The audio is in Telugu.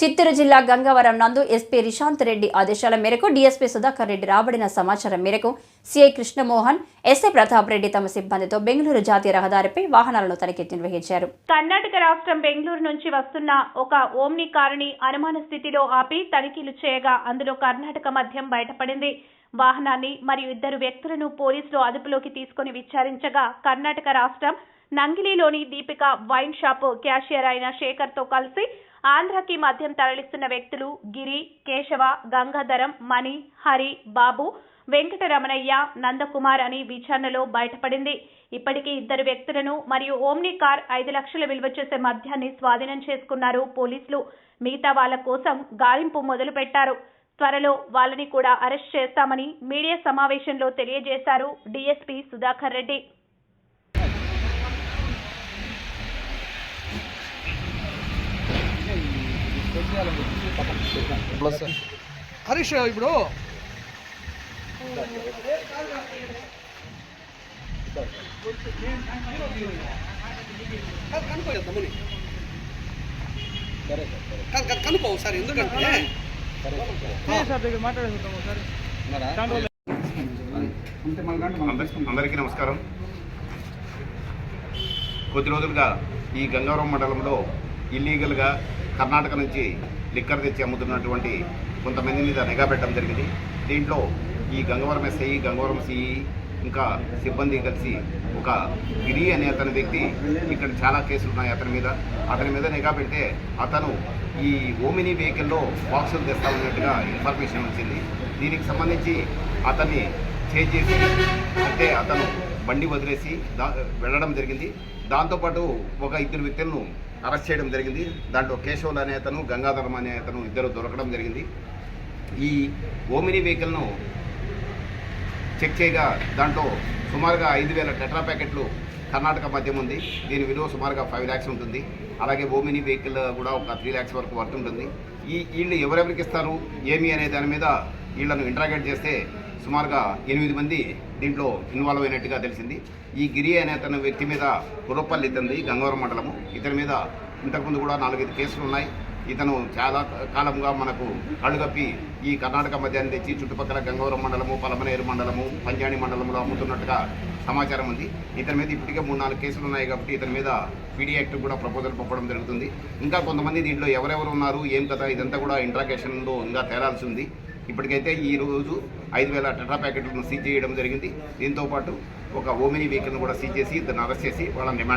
చిత్తూరు జిల్లా గంగవరం నందు ఎస్పీ రిశాంత్ రెడ్డి ఆదేశాల మేరకు డీఎస్పీ సుధాకర్ రెడ్డి రాబడిన సమాచారం మేరకు సిఐ కృష్ణమోహన్, ఎస్ఐ ప్రతాప్ రెడ్డి తమ సిబ్బందితో బెంగళూరు జాతీయ రహదారిపై వాహనాలను తనిఖీ నిర్వహించారు. కర్ణాటక రాష్ట్రం బెంగళూరు నుంచి వస్తున్న ఒక ఓమ్ని కారుని అనుమాన స్థితిలో ఆపి తనిఖీలు చేయగా అందులో కర్ణాటక మద్యం బయటపడింది. వాహనాన్ని మరియు ఇద్దరు వ్యక్తులను పోలీసులు అదుపులోకి తీసుకుని విచారించగా కర్ణాటక రాష్ట్రం నంగిలిలోని దీపిక వైన్ షాప్ క్యాషియర్ అయిన శేఖర్తో కలిసి ఆంధ్రకి మద్యం తరలిస్తున్న వ్యక్తులు గిరి, కేశవ, గంగాధరం, మణి, హరి, బాబు, వెంకటరమణయ్య, నందకుమార్ అని విచారణలో బయటపడింది. ఇప్పటికీ ఇద్దరు వ్యక్తులను మరియు ఓమ్ని కార్ 5 లక్షల విలువ చేసే మద్యాన్ని స్వాధీనం చేసుకున్నారు పోలీసులు. మిగతా వాళ్ల కోసం గాలింపు మొదలు పెట్టారు. త్వరలో వాళ్ళని కూడా అరెస్ట్ చేస్తామని మీడియా సమావేశంలో తెలియజేశారు డీఎస్పీ సుధాకర్ రెడ్డి. హరీష్ ఇప్పుడు కనుకో సార్, ఎందుకంటే అందరికీ నమస్కారం. కొద్ది రోజులుగా ఈ గంగవరం మండలంలో ఇల్లీగల్గా కర్ణాటక నుంచి లిక్కర్ తెచ్చి అమ్ముతున్నటువంటి కొంతమంది మీద నిఘా పెట్టడం జరిగింది. దీంట్లో ఈ గంగవరం ఎస్ఐ, గంగవరం సిఈ ఇంకా సిబ్బంది కలిసి ఒక గిరి అనే అతని వ్యక్తి, ఇక్కడ చాలా కేసులు ఉన్నాయి అతని మీద నిఘా పెడితే అతను ఈ ఓమినీ వెహికల్లో బాక్సులు తెస్తా ఉన్నట్టుగా ఇన్ఫర్మేషన్ వచ్చింది. దీనికి సంబంధించి అతన్ని చేసి అంటే అతను బండి వదిలేసి వెళ్ళడం జరిగింది. దాంతోపాటు ఒక ఇద్దరు వ్యక్తులను అరెస్ట్ చేయడం జరిగింది. దాంట్లో కేశవులు అనే అతను, గంగాధరం అనే అతను ఇద్దరు దొరకడం జరిగింది. ఈ ఓమినీ వెహికల్ను చెక్ చేయగా దాంట్లో సుమారుగా 5,000 టెట్రా ప్యాకెట్లు కర్ణాటక మద్యం ఉంది. దీని విలువ సుమారుగా 5 lakhs ఉంటుంది. అలాగే ఓమినీ వెహికల్ కూడా ఒక 3 lakhs వరకు వర్త్ ఉంటుంది. వీళ్ళు ఎవరెవరికి ఇస్తారు ఏమి అనే దాని మీద వీళ్ళను ఇంట్రాగేట్ చేస్తే సుమారుగా 8 మంది దీంట్లో ఇన్వాల్వ్ అయినట్టుగా తెలిసింది. ఈ గిరి అనే అతని వ్యక్తి మీద కుర్రపల్లి ఇతంది, గంగవరం మండలము. ఇతని మీద ఇంతకుముందు కూడా 4-5 కేసులు ఉన్నాయి. ఇతను చాలా కాలంగా మనకు కళ్ళుగప్పి ఈ కర్ణాటక మద్యాన్ని తెచ్చి చుట్టుపక్కల గంగవరం మండలము, పలమనేరు మండలము, పంజాణి మండలంలో అమ్ముతున్నట్టుగా సమాచారం ఉంది. ఇతని మీద ఇప్పటికే 3-4 కేసులు ఉన్నాయి కాబట్టి ఇతని మీద పీడీ యాక్ట్ కూడా ప్రపోజల్ పంపడం జరుగుతుంది. ఇంకా కొంతమంది దీంట్లో ఎవరెవరు ఉన్నారు ఏం కదా ఇదంతా కూడా ఇంట్రాగేషన్లో ఇంకా తేలాల్సి ఉంది. ఇప్పటికైతే ఈ రోజు 5,000 టెట్రా ప్యాకెట్లను సీజ్ చేయడం జరిగింది. దీంతోపాటు ఒక ఓమినీ వెహికల్ను కూడా సీజ్ చేసి ఇద్దరిని అరెస్ట్ చేసి వాళ్ళని